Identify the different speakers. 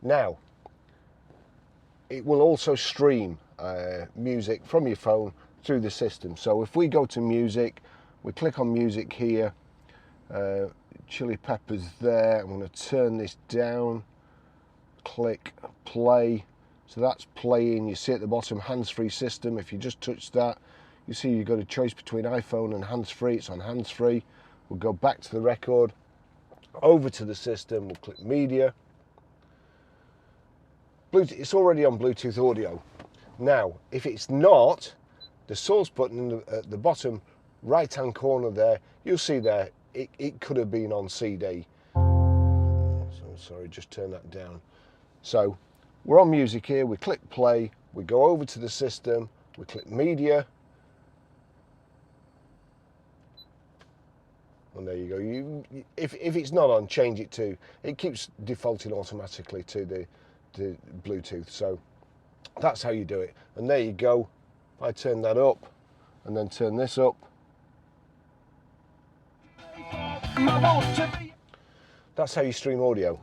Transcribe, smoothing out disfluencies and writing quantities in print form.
Speaker 1: Now, it will also stream music from your phone through the system. So if we go to music, we click on music here, Chili Peppers there, I'm going to turn this down, click play, so that's playing. You see at the bottom, hands-free system. If you just touch that, you see you've got a choice between iPhone and hands-free. It's on hands-free. We'll go back to the record, over to the system, we'll click media. Bluetooth, it's already on Bluetooth audio. Now, if it's not, the source button at the bottom right-hand corner there, you'll see there, it could have been on CD. So, sorry, just turn that down. So, we're on music here, we click play, we go over to the system, we click media, and there you go. If it's not on, change it to, it keeps defaulting automatically to the Bluetooth, so that's how you do it. And there you go. If I turn that up and then turn this up, that's how you stream audio.